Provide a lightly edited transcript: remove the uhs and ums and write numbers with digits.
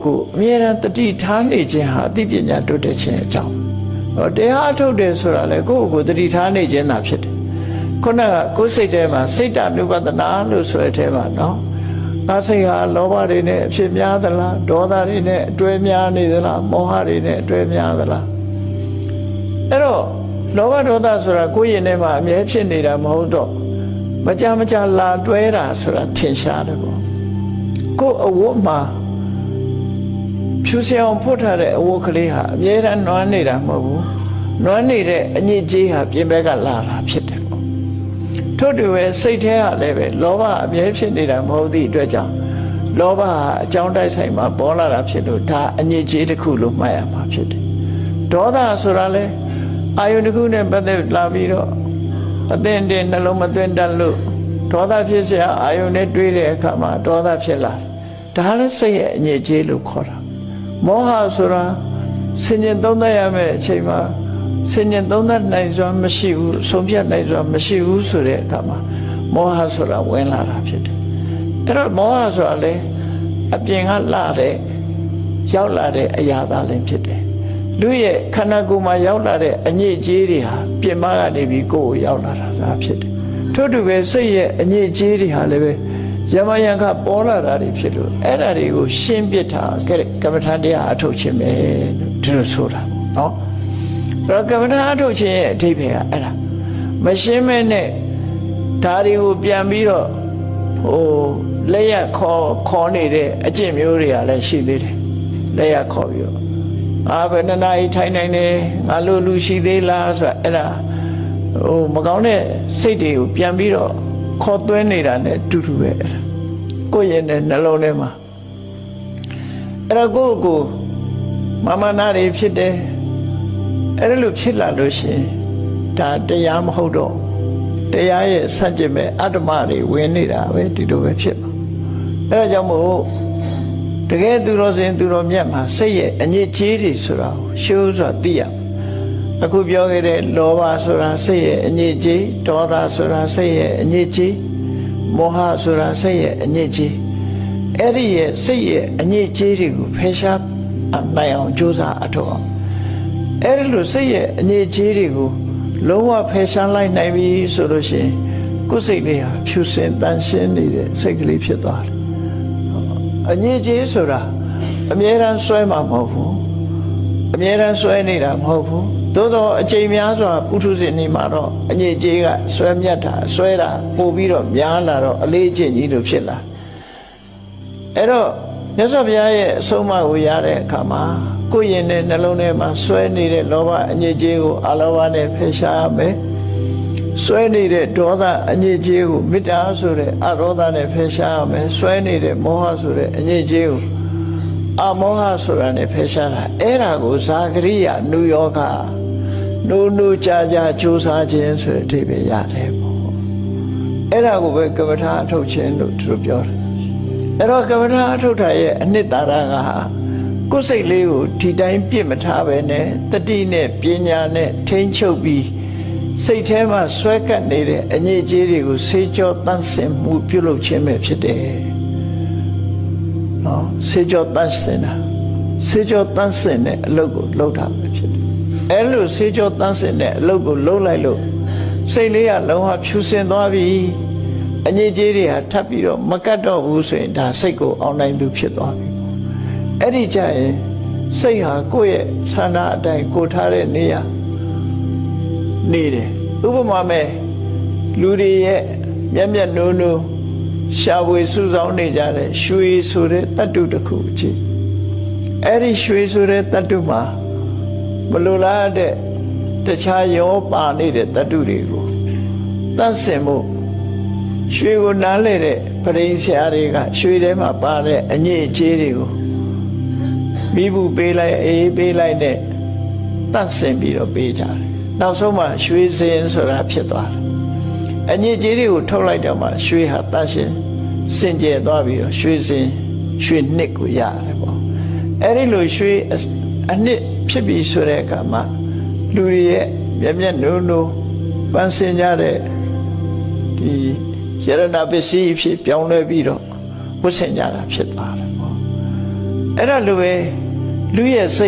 ကိုအမြဲတမ်းတတိထားနေခြင်းဟာအသိပညာတိုးတက်ခြင်းအကြောင်းတရားထုတ်တယ်ဆိုတာလေကိုတတိထားနေခြင်းသာဖြစ်တယ်ခုနကကိုယ်စိတ်ထဲမှာစိတ်တ ानु ပဒနာလို့ဆိုတဲ့ထဲမှာနော်ငါစိတ်ဟာလောဘတွေနဲ့အဖြစ်များသလားဒေါသတွေနဲ့အတွဲများနေသလားမောဟတွေနဲ့အတွဲများသလားအဲ့တော့လောဘဒေါသဆိုတာကိုယ်ရင်ထဲမှာအမြဲဖြစ်နေတာမဟုတ်တော့မကြလာတွဲတာဆိုတာထင်ရှားတယ်ပေါ့ကိုယ်အဝတ်မှာဖြူစင်အောင်ဖွတ်ထားတဲ့အဝတ်ကလေးဟာအမြဲတမ်းနွမ်းနေတာမဟုတ်ဘူးနွမ်းနေတဲ့အညစ်အကြေးဟာပြင်ဘက်ကလာတာဖြစ်တယ်ပေါ့ထို့တူပဲစိတ်ထဲကလည်းပဲလောဘအမြဲဖြစ်နေတာမဟုတ်သည့်အတွက်ကြောင့်လောဘဟာအကြောင်းတိုက်ဆိုင်မှာပေါ်လာတာဖြစ်လို့ဒါအညစ်အကြေးတစ်ခုလို့မှတ်ရမှာဖြစ်တယ်ဒေါသဆိုတာလဲအာယုန်တစ်ခုနဲ့ပတ်သက်လာပြီးတော့အသင်တင်နှလုံးမသွင်းတတ်လို့ဒေါသဖြစ်เสียအာယုန်နဲ့တွေးတဲ့အခါမှာဒေါသဖြစ်လာတယ်ဒါလည်းစိတ်ရဲ့အညစ်အကြေးလို့ခေါ်တာမောဟဆိုတာဆင်ញင်သုံးသပ်ရမယ့်အချိန်မှာဆင်ញင်သုံးသပ်နိုင်စွာမရှိဘူးဆုံးဖြတ်နိုင်စွာမရှိဘူးဆိုတဲ့အခါမှာမောဟဆိုတာဝင်လာတာဖြစ်တယ်အဲ့တော့မောဟဆိုတာလေအပြင်ကလာတဲ့ရောက်လာတဲ့အရာသားလည်းဖြစ်တယ်လူရဲ့ခန္ဓာကိုယ်မှာရောက်လာတဲ့အညစ်အကြေးတွေဟာပြင်ပကနေပြီးကိုယ်ကိုရောက်လာတာဖြစ်တယ်ထို့တူပဲစိတ်ရဲ့အညစ်အကြေးတွေဟာလည်းပဲယမယံကပေါ်လာတာတွေဖြစ်လို့အဲ့ဒါတွေကိုရှင်းပြထားကမ္မထာတရားအထုတ်ခြင်းပဲဒီလိုဆိုတာနော်အဲ့တော့ကမ္မထာအထုတ်ခြင်းရဲ့အဓိပ္ပာယ်ကအဲ့ဒါမရှင်းမဲနဲ့ဒါတွေကိုပြန်ပြီးတော့လက်ရခေါ်နေတဲ့အကျင့်မျိုးတွေကလည်းရှိသေးတယ်လက်ရခေါ်ပြီးတော့ဘယ်နှစ်နာရီထိုင်နိုင်တယ်ငါလိုလူရှိသေးလားဆိုတာအဲ့ဒါမကောင်းတဲ့စိတ်တွေကိုပြန်ပြီးတော့ခေါ်သွင်းနေတာနဲ့အတူတူပဲအဲ့ဒါကိုယ့်ရဲ့နှလုံးထဲမှာအဲ့တော့ကိုမမနာတွေဖြစ်တယ်အဲ့လိုဖြစ်လာလို့ရှိရင်ဒါတရားမဟုတ်တော့တရားရဲ့ဆန့်ကျင်မဲ့အတ္တမတွေဝင်နေတာပဲဒီလိုပဲဖြစ်မှာအဲ့ဒါကြောင့်မို့တကယ်သူတော်စင်သူတော်မြတ်မှာစိတ်ရဲ့အညစ်အကြေးတွေဆိုတာကိုရှုဆိုတာသိရအခုပြောခဲ့တဲ့လောဘဆိုတာစိတ်ရဲ့အညစ်အကြေးဒေါသဆိုတာစိတ်ရဲ့အညစ်အကြေးမောဟဆိုတာစိတ်ရဲ့အညစ်အကြေးအဲ့ဒီရဲ့စိတ်ရဲ့အညစ်အကြေးတွေကိုဖယ်ရှားနိုင်အောင်ကြိုးစားအထောက်အောင်အဲ့ဒီလိုစိတ်ရဲ့အညစ်အကြေးတွေကိုလုံးဝဖယ်ရှားလိုက်နိုင်ပြီဆိုလို့ရှိရင်ကိုယ်စိတ်လေးဟာဖြူစင်တန်ရှင်းနေတဲ့စိတ်ကလေးဖြစ်သွားတယ်အညစ်အကြေးဆိုတာအမြဲတမ်းဆွဲမှာမဟုတ်ဘူးအမြဲတမ်းဆွဲနေတာမဟုတ်ဘူးသို့တော့အချိန်များစွာပုထုဇဉ်နေမှာတော့အညစ်အကြေးကဆွဲမြတ်တာဆွဲတာပို့ပြီးတော့များလာတော့အလေးအကျင့်ကြီးလို့ဖြစ်လာအဲ့တော့မြတ်စွာဘုရားရဲ့အဆုံးအမကိုရတဲ့အခါမှာကိုယ့်ရင်နဲ့နှလုံးထဲမှာဆွဲနေတဲ့လောဘအညစ်အကြေးကိုအလောဘနဲ့ဖယ်ရှားရမယ်ဆွဲနေတဲ့ဒေါသအညစ်အကြေးကိုမေတ္တာဆိုတဲ့အရောဓနဲ့ဖယ်ရှားရမယ်ဆွဲနေတဲ့မောဟဆိုတဲ့အညစ်အကြေးကိုအမောဟဆိုတာနဲ့ဖယ်ရှားတာအဲ့ဒါကိုဇာဂရိယနုယောဂနုကြာကြကြိုးစားခြင်းဆိုတဲ့အဓိပ္ပာယ်ရတယ်ပေါ့အဲ့ဒါကိုပဲကမ္မထာအထုတ်ခြင်းလို့သူတို့ပြောတယ်အဲ့တော့ကမ္မထာအထုတ်တာရဲ့အနှစ်သာရကကိုယ်စိတ်လေးကိုဒီတိုင်းပြစ်မထားပဲနဲ့တတိနဲ့ပညာနဲ့ထိန်းချုပ်ပြီးစိတ်ထဲမှာဆွဲကပ်နေတဲ့အညစ်အကြေးတွေကိုဆေးကြောတန့်စင်မှုပြုလုပ်ခြင်းပဲဖြစ်တယ်နော်ဆေးကြောတန့်စင်တာဆေးကြောတန့်စင်တဲ့အလုပ်ကိုလုပ်တာပဲဖြစ်တယ်အဲ့လိုဆေးကြောတန့်စင်တဲ့အလုပ်ကိုလုပ်လိုက်လို့စိတ်လေးကလုံးဝဖြူစင်သွားပြီအညစ်အကြေးတွေဟာထပ်ပြီးတော့မကတ်တော့ဘူးဆိုရင်ဒါစိတ်ကိုအောင်နိုင်သူဖြစ်သွားပြီအဲ့ဒီကြရင်စိတ်ဟာကိုယ့်ရဲ့ဆန္ဒအတိုင်းကိုထားတဲ့နေရာနေတယ်ဥပမာမဲ့လူတွေရဲ့မျက်မျက်နှိုးနှိုးရှာဖွေစုဆောင်းနေကြတဲ့ရွှေဆိုတဲ့တတ္တုတစ်ခုအချင်းအဲ့ဒီရွှေဆိုတဲ့တတ္တုမှာမလိုလားတဲ့တခြားရောပါနေတဲ့တတ္တုတွေကိုတတ်ဆင်မှုရွှေကိုနားလဲတဲ့ပရိဆရာတွေကရွှေထဲမှာပါတဲ့အညစ်အကြေးတွေကိုမိဘူးပေးလိုက်အေးပေးလိုက်နဲ့တတ်ဆင်ပြီးတော့ပေးကြတယ်နောက်ဆုံးမှရွှေစင်ဆိုတာဖြစ်သွားတယ်အညစ်အကြေးတွေကိုထုတ်လိုက်တော့မှရွှေဟာတတ်ရှင်စင်ကြယ်သွားပြီးတော့ရွှေစင်ရွှေနှစ်ကိုရတယ်ပေါ့အဲ့ဒီလိုရွှေအနှစ်ဖြစ်ပြီးဆိုတဲ့အခါမှာလူတွေရဲ့မျက်မျက်နှိုးနှိုးပန်းစင်ကြတဲ့ဒီယရဏပစ္စည်းဖြစ်ပြောင်းလဲပြီးတော့ဝတ်ဆင်ကြတာဖြစ်သွားတယ်ပေါ့ အဲ့ဒါလိုပဲလူရဲ့စိတ်